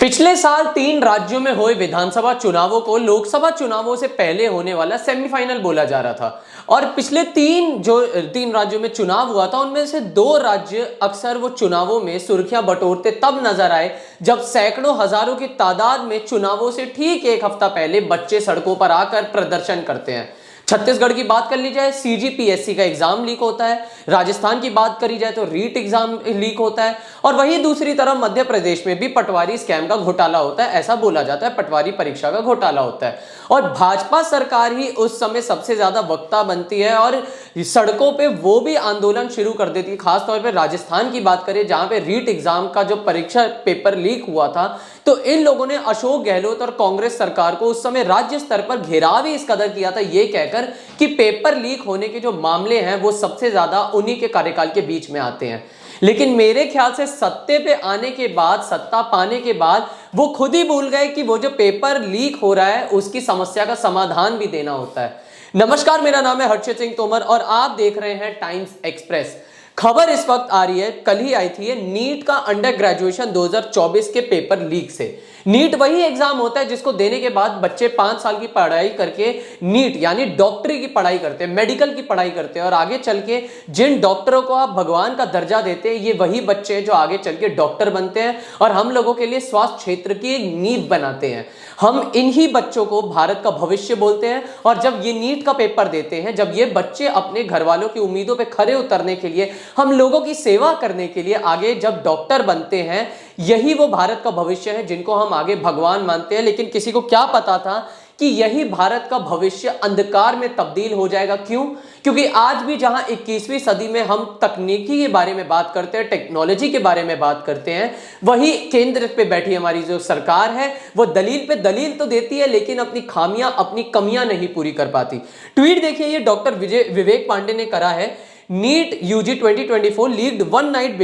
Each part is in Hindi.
पिछले साल 3 राज्यों में हुए विधानसभा चुनावों को लोकसभा चुनावों से पहले होने वाला सेमीफाइनल बोला जा रहा था। और पिछले तीन राज्यों में चुनाव हुआ था, उनमें से 2 राज्य अक्सर वो चुनावों में सुर्खियां बटोरते तब नजर आए जब सैकड़ों हजारों की तादाद में चुनावों से ठीक एक हफ्ता पहले बच्चे सड़कों पर आकर प्रदर्शन करते हैं। छत्तीसगढ़ की बात कर ली जाए, सीजीपीएससी का एग्जाम लीक होता है। राजस्थान की बात करी जाए तो रीट एग्जाम लीक होता है। और वहीं दूसरी तरफ मध्य प्रदेश में भी पटवारी स्कैम का घोटाला होता है। ऐसा बोला जाता है पटवारी परीक्षा का घोटाला होता है। और भाजपा सरकार ही उस समय सबसे ज्यादा वक्ता बनती है और सड़कों पे वो भी आंदोलन शुरू कर देती है। खासतौर पर राजस्थान की बात करें, जहां पे रीट एग्जाम का जो परीक्षा पेपर लीक हुआ था, तो इन लोगों ने अशोक गहलोत और कांग्रेस सरकार को उस समय राज्य स्तर पर घेराव ही इस कदर किया था, ये कहकर कि पेपर लीक होने के जो मामले हैं वो सबसे ज्यादा उन्हीं के कार्यकाल के बीच में आते हैं। लेकिन मेरे ख्याल से सत्ते पे आने के बाद, सत्ता पाने के बाद वो खुद ही भूल गए कि वो जो पेपर लीक हो रहा है उसकी समस्या का समाधान भी देना होता है। नमस्कार, मेरा नाम है हर्षित सिंह तोमर और आप देख रहे हैं टाइम्स एक्सप्रेस। खबर इस वक्त आ रही है, कल ही आई थी, नीट का अंडर ग्रेजुएशन 2024 के पेपर लीक से। नीट वही एग्जाम होता है जिसको देने के बाद बच्चे 5 साल की पढ़ाई करके नीट यानी डॉक्टरी की पढ़ाई करते हैं, मेडिकल की पढ़ाई करते हैं। और आगे चल के जिन डॉक्टरों को आप भगवान का दर्जा देते हैं, ये वही बच्चे हैं जो आगे चल के डॉक्टर बनते हैं और हम लोगों के लिए स्वास्थ्य क्षेत्र की एक नींव बनाते हैं। हम इन्हीं बच्चों को भारत का भविष्य बोलते हैं। और जब ये नीट का पेपर देते हैं, जब ये बच्चे अपने घर वालों की उम्मीदों पे खरे उतरने के लिए, हम लोगों की सेवा करने के लिए आगे जब डॉक्टर बनते हैं, यही वो भारत का भविष्य है जिनको हम आगे भगवान मानते हैं। लेकिन किसी को क्या पता था कि यही भारत का भविष्य अंधकार में तब्दील हो जाएगा। क्यों? क्योंकि आज भी जहां 21वीं सदी में हम तकनीकी के बारे में बात करते हैं, टेक्नोलॉजी के बारे में बात करते हैं, वही केंद्र पे बैठी हमारी जो सरकार है वो दलील पे दलील तो देती है, लेकिन अपनी खामियां, अपनी कमियां नहीं पूरी कर पाती। ट्वीट देखिए, ये डॉक्टर विवेक पांडे ने करा है। NEET UG 2024 leaked one night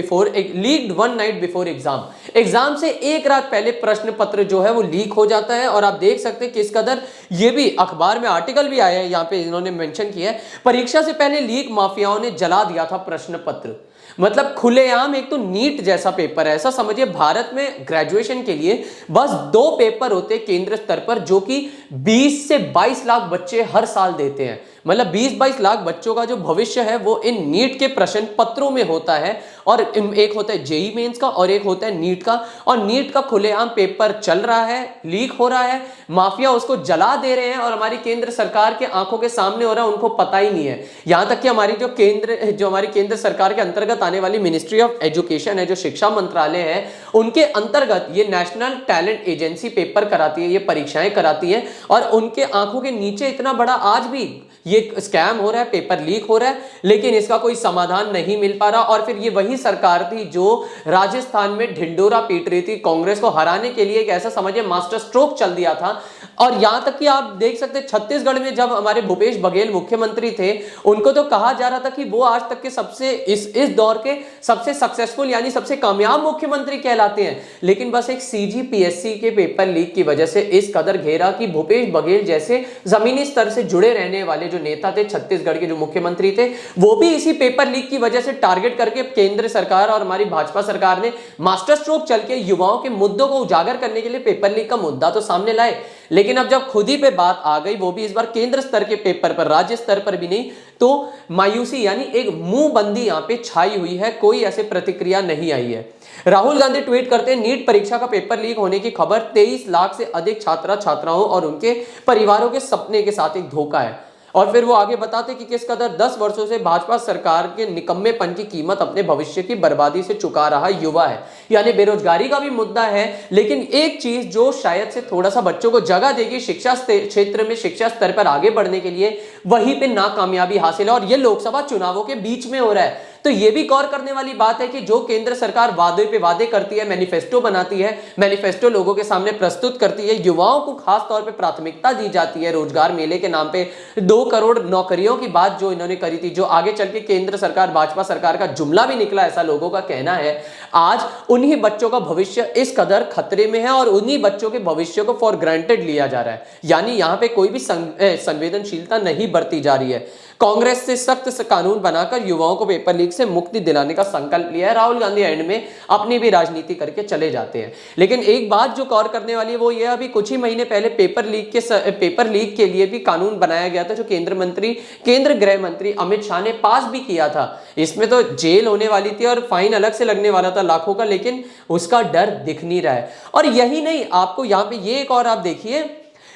before exam से एक रात पहले प्रश्न पत्र जो है वो लीक हो जाता है। और आप देख सकते हैं किस कदर, ये भी अखबार में आर्टिकल भी आया है, यहां पे इन्होंने मेंशन किया है, परीक्षा से पहले लीक माफियाओं ने जला दिया था प्रश्न पत्र। मतलब खुलेआम एक तो नीट जैसा पेपर है, ऐसा समझिए भारत में ग्रेजुएशन के लिए बस 2 पेपर होते हैं केंद्र स्तर पर, जो कि 20 से 22 लाख बच्चे हर साल देते हैं। मतलब 20-22 लाख बच्चों का जो भविष्य है वो इन नीट के प्रश्न पत्रों में होता है। और एक होता है जेई मेंस का और एक होता है नीट का। और नीट का खुलेआम पेपर चल रहा है, लीक हो रहा है, माफिया उसको जला दे रहे हैं और हमारी केंद्र सरकार के आंखों के सामने हो रहा है, उनको पता ही नहीं है। यहां तक कि हमारी केंद्र सरकार के अंतर्गत आने वाली मिनिस्ट्री ऑफ एजुकेशन है, जो शिक्षा मंत्रालय है, उनके अंतर्गत ये नेशनल टैलेंट एजेंसी पेपर कराती है, ये परीक्षाएं कराती है। और उनके आंखों के नीचे इतना बड़ा आज भी ये स्कैम हो रहा है, पेपर लीक हो रहा है, लेकिन इसका कोई समाधान नहीं मिल पा रहा। और फिर ये वही सरकार थी जो राजस्थान में ढिंडोरा पीट रही थी, कांग्रेस को हराने के लिए एक ऐसा समझिए मास्टर स्ट्रोक चल दिया था। और यहां तक कि आप देख सकते हैं छत्तीसगढ़ में जब हमारे भूपेश बघेल मुख्यमंत्री थे, उनको तो कहा जा रहा था कि वो आज तक के सबसे इस दौर के सबसे सक्सेसफुल यानी सबसे कामयाब मुख्यमंत्री कहलाते हैं। लेकिन बस एक सीजीपीएससी के पेपर लीक की वजह से इस कदर घेरा कि भूपेश बघेल जैसे जमीनी स्तर से जुड़े रहने वाले जो नेता थे, छत्तीसगढ़ के जो मुख्यमंत्री थे, वो भी इसी पेपर लीक की वजह से टारगेट करके केंद्र सरकार और हमारी भाजपा सरकार ने मास्टर स्ट्रोक चल के युवाओं के मुद्दों को उजागर करने के लिए पेपर लीक का मुद्दा तो सामने लाए। लेकिन अब जब खुद ही पे बात आ गई, वो भी इस बार केंद्र स्तर के पेपर पर, राज्य स्तर पर भी नहीं, तो मायूसी यानी एक मुंह बंदी यहां पे छाई हुई है। कोई ऐसे प्रतिक्रिया नहीं आई है। राहुल गांधी ट्वीट करते हैं, नीट परीक्षा का पेपर लीक होने की खबर 23 लाख से अधिक छात्र छात्राओं और उनके परिवारों के सपने के साथ एक धोखा है। और फिर वो आगे बताते कि किस कदर 10 वर्षों से भाजपा सरकार के निकम्मेपन की कीमत अपने भविष्य की बर्बादी से चुका रहा युवा है। यानी बेरोजगारी का भी मुद्दा है। लेकिन एक चीज जो शायद से थोड़ा सा बच्चों को जगह देगी शिक्षा क्षेत्र में, शिक्षा स्तर पर आगे बढ़ने के लिए, वहीं पे नाकामयाबी हासिल है। और ये लोकसभा चुनावों के बीच में हो रहा है। तो ये भी गौर करने वाली बात है कि जो केंद्र सरकार वादे पे वादे करती है, मैनिफेस्टो बनाती है, मैनिफेस्टो लोगों के सामने प्रस्तुत करती है, युवाओं को खास तौर पे प्राथमिकता दी जाती है। रोजगार मेले के नाम पे 2 करोड़ नौकरियों की बात जो इन्होंने करी थी, जो आगे चल के केंद्र सरकार, भाजपा सरकार का जुमला भी निकला, ऐसा लोगों का कहना है। आज उन्हीं बच्चों का भविष्य इस कदर खतरे में है और उन्हीं बच्चों के भविष्य को फॉर ग्रांटेड लिया जा रहा है। यानी यहां पे कोई भी संवेदनशीलता नहीं बरती जा रही है। कांग्रेस से सख्त कानून बनाकर युवाओं को पेपर लीक से मुक्ति दिलाने का संकल्प लिया है। राहुल गांधी एंड में अपनी भी राजनीति करके चले जाते हैं। लेकिन एक बात जो गौर करने वाली है वो ये, अभी कुछ ही महीने पहले पेपर लीक के लिए भी कानून बनाया गया था, जो केंद्र गृह मंत्री अमित शाह ने पास भी किया था। इसमें तो जेल होने वाली थी और फाइन अलग से लगने वाला था लाखों का, लेकिन उसका डर दिख नहीं रहा है। और यही नहीं, आपको यहां पे ये एक और आप देखिए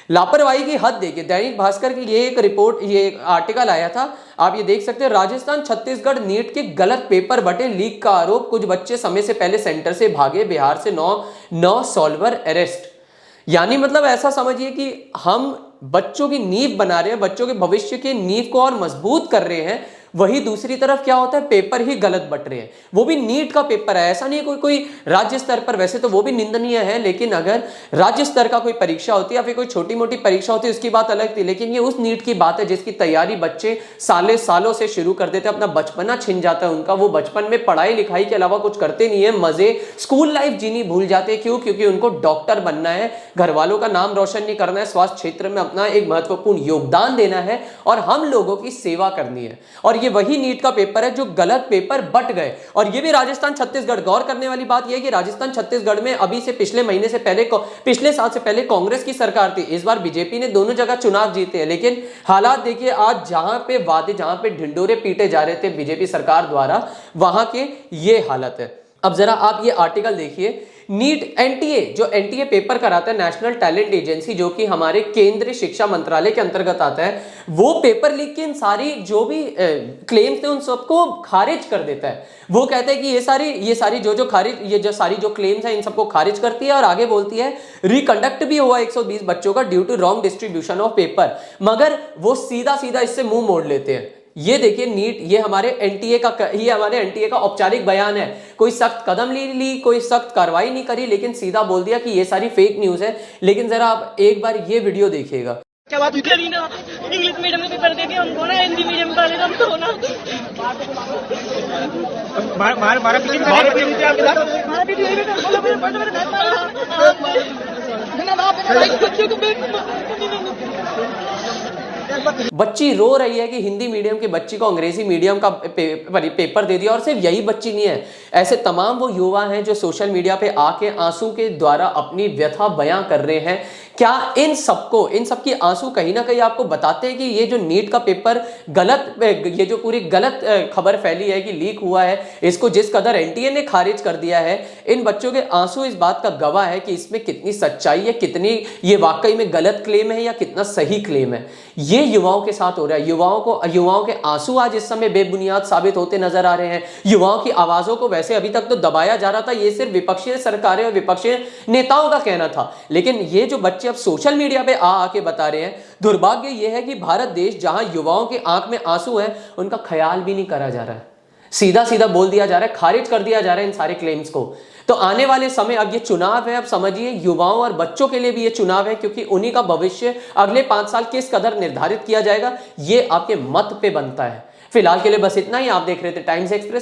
लापरवाही की हद देखिए। दैनिक भास्कर की ये एक रिपोर्ट, ये एक आर्टिकल आया था, आप ये देख सकते हैं। राजस्थान छत्तीसगढ़ नीट के गलत पेपर बटे, लीक का आरोप, कुछ बच्चे समय से पहले सेंटर से भागे, बिहार से 9 सॉल्वर अरेस्ट। यानी मतलब ऐसा समझिए कि हम बच्चों की नींव बना रहे हैं, बच्चों के भविष्य की नींव को और मजबूत कर रहे हैं, वही दूसरी तरफ क्या होता है, पेपर ही गलत बट रहे हैं। वो भी नीट का पेपर है, ऐसा नहीं कोई राज्य स्तर पर, वैसे तो वो भी निंदनीय है, लेकिन अगर राज्य स्तर का कोई परीक्षा होती है या फिर कोई छोटी मोटी परीक्षा होती है उसकी बात अलग थी, लेकिन ये उस नीट की बात है जिसकी तैयारी बच्चे सालों से शुरू कर देते हैं, अपना बचपना छिन जाता है उनका। वो बचपन में पढ़ाई लिखाई के अलावा कुछ करते नहीं है, मजे स्कूल लाइफ जीनी भूल जाते हैं। क्यों? क्योंकि उनको डॉक्टर बनना है, घर वालों का नाम रोशन नहीं करना है, स्वास्थ्य क्षेत्र में अपना एक महत्वपूर्ण योगदान देना है और हम लोगों की सेवा करनी है। और ये वही नीट का पेपर है जो गलत पेपर बट गए। और ये भी राजस्थान छत्तीसगढ़, गौर करने वाली बात यह है कि राजस्थान छत्तीसगढ़ में अभी से पिछले साल से पहले कांग्रेस की सरकार थी। इस बार बीजेपी ने दोनों जगह चुनाव जीते हैं, लेकिन हालात देखिए आज, जहां पे ढिंडोरे पीटे जा रहे थे बीजेपी सरकार द्वारा, वहां के ये हालत है। अब जरा आप ये आर्टिकल देखिए। नीट एनटीए पेपर कराता है, नेशनल टैलेंट एजेंसी, जो कि हमारे केंद्रीय शिक्षा मंत्रालय के अंतर्गत आता है, वो पेपर लीक की इन सारी जो भी क्लेम्स थे उन सबको खारिज कर देता है। वो कहता है कि ये सारी जो क्लेम्स है इन सबको खारिज करती है और आगे बोलती है रिकंडक्ट भी हुआ 120 बच्चों का due to wrong distribution of paper, मगर वो सीधा इससे मुंह मोड़ लेते हैं। ये देखिए नीट, ये हमारे एनटीए का औपचारिक बयान है। कोई सख्त कदम ली, कोई सख्त कार्रवाई नहीं करी, लेकिन सीधा बोल दिया कि ये सारी फेक न्यूज है। लेकिन जरा आप एक बार ये वीडियो देखिएगा। क्या बात हुई थी ना, इंग्लिश मीडियम में पेपर दे दिया उनको ना, हिंदी मीडियम वाले हम तो ना हमारा बच्ची रो रही है कि हिंदी मीडियम की बच्ची को अंग्रेजी मीडियम का पेपर दे दिया। और सिर्फ यही बच्ची नहीं है, ऐसे तमाम वो युवा हैं जो सोशल मीडिया पे आके आंसू के द्वारा अपनी व्यथा बयां कर रहे हैं। क्या इन सबकी आंसू कहीं ना कहीं आपको बताते हैं कि ये जो नीट का पेपर ये जो पूरी गलत खबर फैली है कि लीक हुआ है, इसको जिस कदर एनटीए ने खारिज कर दिया है, इन बच्चों के आंसू इस बात का गवाह है कि इसमें कितनी सच्चाई है, कितनी ये वाकई में गलत क्लेम है या कितना सही क्लेम है। ये युवाओं के साथ हो रहा है। युवाओं के आंसू आज इस समय बेबुनियाद साबित होते नजर आ रहे हैं। युवाओं की आवाजों को वैसे अभी तक तो दबाया जा रहा था, ये सिर्फ विपक्षी सरकारें और विपक्षी नेताओं का कहना था, लेकिन ये जो बच्चे अब सोशल मीडिया पे आके बता रहे हैं, दुर्भाग्य ये है कि भारत देश जहां युवाओं की आंख में आंसू है, उनका ख्याल भी नहीं करा जा रहा है। सीधा बोल दिया जा रहा है, खारिज कर दिया जा रहा है इन सारे क्लेम्स को। तो आने वाले समय, अब ये चुनाव है, अब समझिए युवाओं और बच्चों के लिए भी ये चुनाव है, क्योंकि उन्हीं का भविष्य अगले 5 साल किस कदर निर्धारित किया जाएगा, ये आपके मत पे बनता है। फिलहाल के लिए बस इतना ही। आप देख रहे थे टाइम्स एक्सप्रेस।